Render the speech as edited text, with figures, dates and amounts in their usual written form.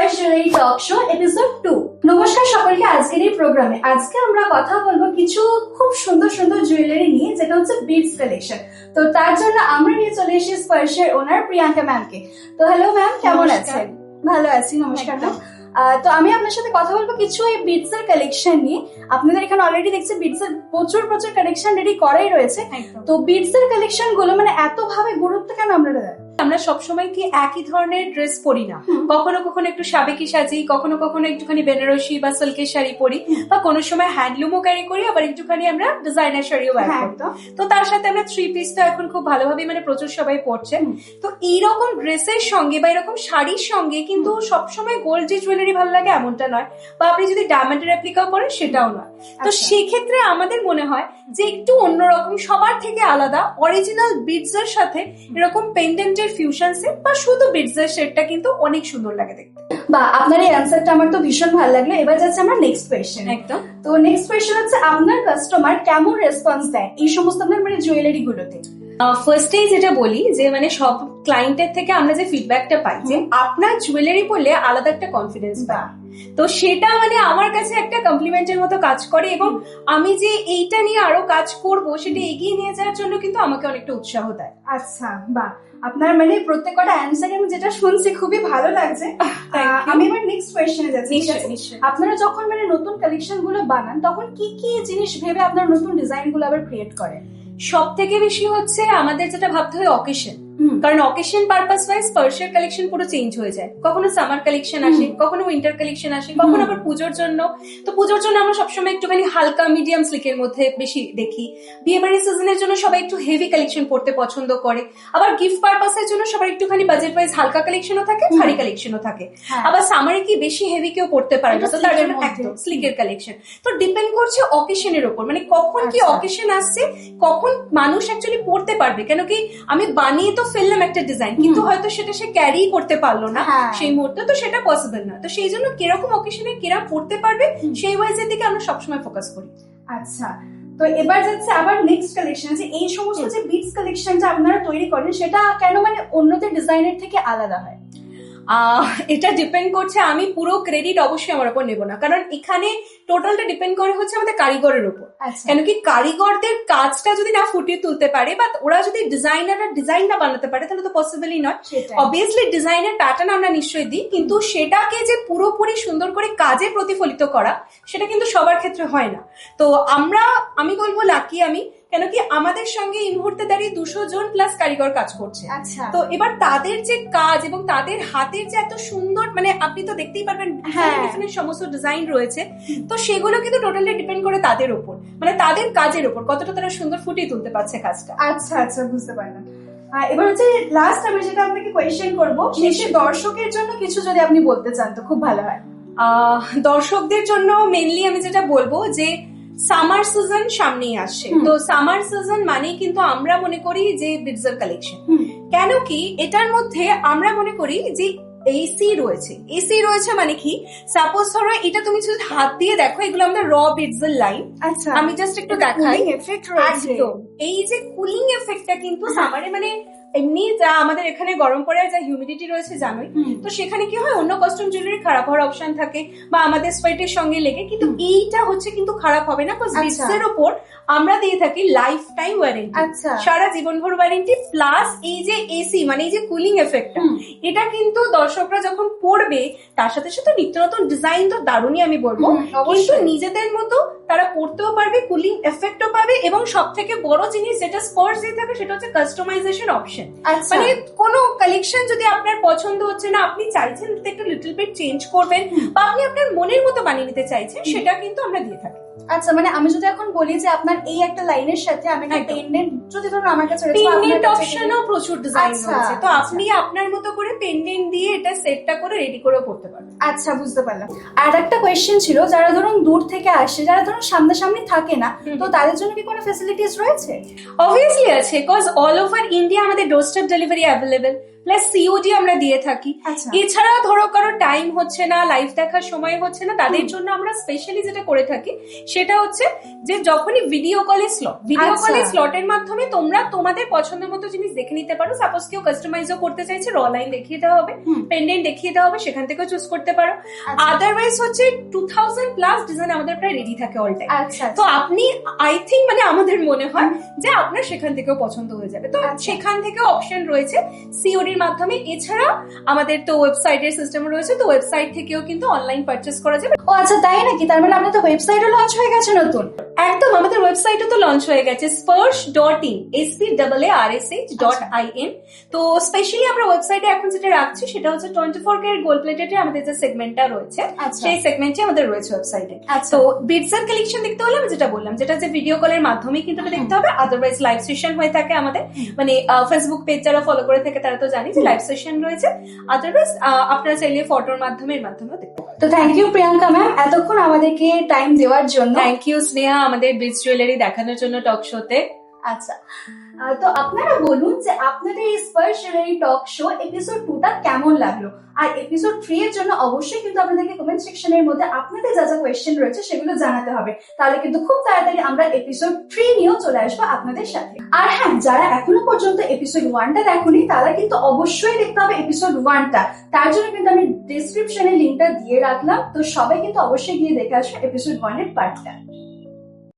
Spice jewellery talk show episode 2। নমস্কার সকলকে। আজকের এই প্রোগ্রামে আজকে আমরা কথা বলবো কিছু খুব সুন্দর সুন্দর জুয়েলারি নিয়ে, যেটা হচ্ছে বিডস কালেকশন। তো তার জন্য আমরা নিয়ে চলে এসেছি স্পাইসের ওনার প্রিয়াঙ্কা ম্যামকে। তো হ্যালো ম্যাম, কেমন আছেন? ভালো আছি, নমস্কার ম্যাম। তো আমি আপনার সাথে কথা বলবো কিছু এই বিডস এর কালেকশন নিয়ে। আপনাদের এখানে অলরেডি দেখছি বিডস এর প্রচুর কালেকশন রেডি করাই রয়েছে। তো বিডস এর কালেকশন গুলো মানে এত ভাবে গুরুত্ব কেন আমরা দেয়? আমরা সবসময় কি একই ধরনের ড্রেস পরি না, কখনো কখনো একটু সাবেকি সাজি, কখনো কখনো একটুখানি বেনারসি বা সিল্কের শাড়ি পরি, বা কোনো সময় হ্যান্ডলুমও ক্যারি করি, আবার একটুখানি আমরা ডিজাইনার শাড়িও ব্যবহার করি। তো তার সাথে আমরা থ্রি পিস তো এখন খুব ভালোভাবে মানে প্রচুর সবাই পরছে। তো এইরকম ড্রেসের সঙ্গে বা এরকম শাড়ির সঙ্গে কিন্তু সবসময় গোল্ড যে জুয়েলারি ভালো লাগে এমনটা নয়, বা আপনি যদি ডায়মন্ডের রেপ্লিকাও করেন সেটাও নয়। তো সেক্ষেত্রে আমাদের মনে হয় যে একটু অন্যরকম, সবার থেকে আলাদা অরিজিনাল বিডস এর সাথে এরকম পেন্ডেন্টের ফিউশন সেট বা শুধু বিডস এর সেটটা কিন্তু অনেক সুন্দর লাগে দেখতে। বা আপনার এই অ্যান্সারটা আমার তো ভীষণ ভালো লাগলো। এবার যাচ্ছে আমার নেক্সট কোয়েশ্চেন। একদম। তো নেক্সট কোয়েশ্চেন হচ্ছে, আপনার কাস্টমার কেমন রেসপন্স দেয় এই সমস্ত আপনার মানে জুয়েলারি গুলোতে? ফার্স্টেই যেটা বলি যে মানে সব ক্লায়েন্টের থেকে আমরা যে ফিডব্যাকটা পাই যে আপনার জুয়েলারি পরলে আলাদা একটা কনফিডেন্স পাই, তো সেটা মানে আমার কাছে একটা কমপ্লিমেন্টের মতো কাজ করে, এবং আমি যে এইটা নিয়ে আরো কাজ করব সেটা এগিয়ে নিয়ে যাওয়ার জন্য কিন্তু আমাকে অনেকটা উৎসাহ দেয়। আচ্ছা, বাহ, আপনার মানে প্রত্যেকটা অ্যান্সার আমি যেটা শুনছি খুবই ভালো লাগছে। আমি এবার নেক্সট কোয়েশ্চেনে যাচ্ছি। আপনারা যখন মানে নতুন কালেকশন গুলো বানান তখন কি কি জিনিস ভেবে আপনার নতুন ডিজাইন গুলো আবার ক্রিয়েট করেন? সব থেকে বেশি হচ্ছে আমাদের যেটা ভাবতে হয় অকেশন, কারণ অকেশন পারপাস ওয়াইজ স্পার্শের কালেকশন পুরো চেঞ্জ হয়ে যায়। কখনো সামার কালেকশন আসে, কখনো উইন্টার কালেকশন আসে, কখনো আবার পুজোর জন্য। তো পুজোর জন্য আমরা সবসময় একটুখানি হালকা মিডিয়াম স্লিকের মধ্যে বেশি দেখি। বিয়ে বাড়ির সিজনের জন্য সবাই একটু হেভি কালেকশন পড়তে পছন্দ করে। আবার গিফট পারপাসের জন্য সবার একটুখানি বাজেট ওয়াইজ হালকা কালেকশনও থাকে, ভারী কালেকশনও থাকে। আবার সামারে কি বেশি হেভি কেউ পড়তে পারে না, তো তার জন্য একদম স্লিকের কালেকশন। তো ডিপেন্ড করছে অকেশনের উপর, মানে কখন কি অকেশন আসছে, কখন মানুষ অ্যাকচুয়ালি পড়তে পারবে। কেন কি আমি বানিয়ে তো ফেললাম একটা ডিজাইন, কিন্তু হয়তো সেটা সে ক্যারি করতে পারলো না সেই মুহূর্তে, তো সেটা পসিবল না। তো সেই জন্য কিরকম অকেশনে কিরকম পড়তে পারবে সেই ওয়াইজের দিকে আমরা সবসময় ফোকাস করি। আচ্ছা, তো এবার যাচ্ছে আবার নেক্সট কালেকশন, যে এই সমস্ত যে বিটস কালেকশনটা আপনারা তৈরি করেন সেটা কেন মানে অন্যদের ডিজাইনের থেকে আলাদা হয়? এটা ডিপেন্ড করছে, আমি পুরো ক্রেডিট অবশ্যই আমার উপর নেব না, কারণ এখানে টোটালটা ডিপেন্ড করে হচ্ছে আমাদের কারিগরের উপর। কেন কি কারিগরদের কাজটা যদি না ফুটিয়ে তুলতে পারে, বা ওরা যদি ডিজাইনাররা ডিজাইন না বানাতে পারে, তাহলে তো পসিবলই নয়। অবভিয়াসলি ডিজাইনের প্যাটার্ন আমরা নিশ্চয়ই দিই, কিন্তু সেটাকে যে পুরোপুরি সুন্দর করে কাজে প্রতিফলিত করা সেটা কিন্তু সবার ক্ষেত্রে হয় না। তো আমি বলবো লাকি আমি, কেন কি আমাদের সঙ্গে এই মুহূর্তে দাঁড়িয়ে 200 জন প্লাস কারিগর কাজ করছে। তো এবার তাদের যে কাজ এবং তাদের হাতের যে এত সুন্দর, মানে আপনি তো দেখতেই পারবেন সমস্ত ডিজাইন রয়েছে, তো সেগুলো কিন্তু টোটালি ডিপেন্ড করে তাদের উপর, মানে তাদের কাজের উপর কতটা তারা সুন্দর ফুটিয়ে তুলতে পারছে কাজটা। আচ্ছা আচ্ছা, বুঝতে পারলাম। এবার হচ্ছে লাস্ট আমি যেটা আপনাকে কোয়েশ্চেন করবো, শেষে দর্শকের জন্য কিছু যদি আপনি বলতে চান তো খুব ভালো হয়। দর্শকদের জন্য মেনলি আমি যেটা বলবো যে সামার সিজন সামনেই আসছে, তো সামার সিজন মানে কিন্তু আমরা মনে করি যে বিডসের কালেকশন। কেন কি এটার মধ্যে আমরা মনে করি যে এসি রয়েছে মানে কি, সাপোজ ধরো এটা তুমি যদি হাত দিয়ে দেখো, এগুলো আমাদের র বিডসের লাইন। আচ্ছা, আমি জাস্ট একটু দেখাই। একদম এই যে কুলিং এফেক্টটা কিন্তু সামারে, মানে এমনি যা আমাদের এখানে গরম পড়ে আর যা হিউমিডিটি রয়েছে জানোই, তো সেখানে কি হয় অন্য কস্টিউম জুয়েলারি খারাপ হওয়ার অপশন থাকে, বা আমাদের সোয়েটের সঙ্গে লেগে, কিন্তু এইটা হচ্ছে কিন্তু খারাপ হবে না, বিকজ বিডসের উপর আমরা দিয়ে থাকি লাইফ টাইম ওয়ারেন্টি, সারা জীবনভর ওয়ারেন্টি, প্লাস এই যে এসি মানে এই যে কুলিং এফেক্টটা, এটা কিন্তু দর্শকরা যখন পড়বে তার সাথে সাথে নিত্য নতুন ডিজাইন তো দারুণই আমি বলবো, কিন্তু নিজেদের মতো তারা পড়তেও পারবে, কুলিং এফেক্টও পাবে, এবং সব থেকে বড় জিনিস যেটা স্পার্শ দিয়ে থাকে সেটা হচ্ছে কাস্টমাইজেশন অপশন। মানে কোনো কালেকশন যদি আপনার পছন্দ হচ্ছে না, আপনি চাইছেন একটু লিটল বিট চেঞ্জ করবেন, বা আপনি আপনার মনের মতো বানিয়ে নিতে চাইছেন, সেটা কিন্তু আমরা দিয়ে থাকি। আচ্ছা, মানে আমি যদি এখন বলি যে আপনার এই একটা লাইনের সাথে আমি একটা পেন্ডেন্ট যদি ধরুন আমার কাছে পেন্ডেন্ট অপশনও প্রচুর ডিজাইন রয়েছে, তো আপনি আপনার মতো করে পেন্ডেন্ট দিয়ে এটা সেটটা করে রেডি করেও করতে পারবেন। আচ্ছা, বুঝতে পারলাম। আর একটা কোয়েশ্চেন ছিল, যারা ধরুন দূর থেকে আসে, যারা ধরুন সামনাসামনি থাকে না, তো তাদের জন্য কি কোনো ফ্যাসিলিটিস রয়েছে? অবভিয়াসলি আছে, বিকজ অল ওভার ইন্ডিয়া আমাদের ডোরস্টেপ ডেলিভারি অ্যাভেলেবেল, প্লাস সিওডি আমরা দিয়ে থাকি। আচ্ছা এছাড়া ধরো কারো টাইম হচ্ছে না, লাইভ দেখার সময় হচ্ছে না, তাদের জন্য আমরা স্পেশালি যেটা করে থাকি সেটা হচ্ছে যে যখনই ভিডিও কলের স্লটের মাধ্যমে তোমরা তোমাদের পছন্দের মতো জিনিস দেখে নিতে পারো। সাপোজ কেউ কাস্টমাইজও করতে চাইছে, র লাইন দেখিয়ে দেওয়া হবে, পেন্ডেন্ট দেখিয়ে দেওয়া হবে, সেখান থেকেও চুজ করতে পারো। আদারওয়াইজ হচ্ছে 2000 প্লাস ডিজাইন আমাদের প্রায় রেডি থাকে অল টাইম। আচ্ছা তো আপনি আই থিঙ্ক মানে আমাদের মনে হয় যে আপনার সেখান থেকেও পছন্দ হয়ে যাবে। তো সেখান থেকেও অপশন রয়েছে সিওডির মাধ্যমে। এছাড়া আমাদের তো ওয়েবসাইটের সিস্টেম রয়েছে, তো ওয়েবসাইট থেকেও কিন্তু অনলাইন পারচেস করা যাবে। ও আচ্ছা তাই নাকি? তার মানে আপনাদের ওয়েবসাইটও লঞ্চ হয়ে গেছে নতুন? একদম, আমাদের ওয়েবসাইটও তো লঞ্চ হয়ে গেছে, spursh.in, SPAARSH.in। তো স্পেশালি আমরা ওয়েবসাইটে এখন যেটা রাখছি সেটা হচ্ছে 24K গোল্ড প্লেটেড আমাদের যে সেগমেন্টটা রয়েছে সেই সেগমেন্টে আমাদের রয়েছে ওয়েবসাইটে। তো বিডস এর কালেকশন দেখতে হলে আমি যেটা বললাম, যেটা যে ভিডিও কলের মাধ্যমে কিন্তু দেখতে হবে। আদারওয়াইজ লাইভ সেশন হয়ে থাকে আমাদের, মানে ফেসবুক পেজ যারা ফলো করে থাকে তারা তো জানি যে লাইভ সেশন রয়েছে। আদারওয়াইজ আপনারা চাইলে ফটোর মাধ্যমেও দেখতে পারেন। তো থ্যাংক ইউ প্রিয়াঙ্কা ম্যাম এতক্ষণ আমাদেরকে টাইম দেওয়ার জন্য। থ্যাংক ইউ স্নেহা আমাদের বিডস জুয়েলারি দেখানোর জন্য টক শোতে। আচ্ছা তো আপনারা বলুন যে আপনাদের এই Sparsh jewellery talk show episode 2টা কেমন লাগলো। আর এপিসোড 3 এর জন্য অবশ্যই কিন্তু আপনাদেরকে কমেন্ট সেকশনের মধ্যে আপনাদের যা যা কোয়েশ্চেন রয়েছে সেগুলো জানাতে হবে। তাহলে কিন্তু খুব তাড়াতাড়ি আমরা এপিসোড 3 নিয়েও চলে আসবো আপনাদের সাথে। আর হ্যাঁ, যারা এখনো পর্যন্ত এপিসোড 1টা দেখোনি তারা কিন্তু অবশ্যই দেখতে হবে এপিসোড 1টা। তার জন্য কিন্তু আমি ডেসক্রিপশনে লিঙ্কটা দিয়ে রাখলাম, তো সবাই কিন্তু অবশ্যই গিয়ে দেখে আসবে এপিসোড 1 এর পার্টটা।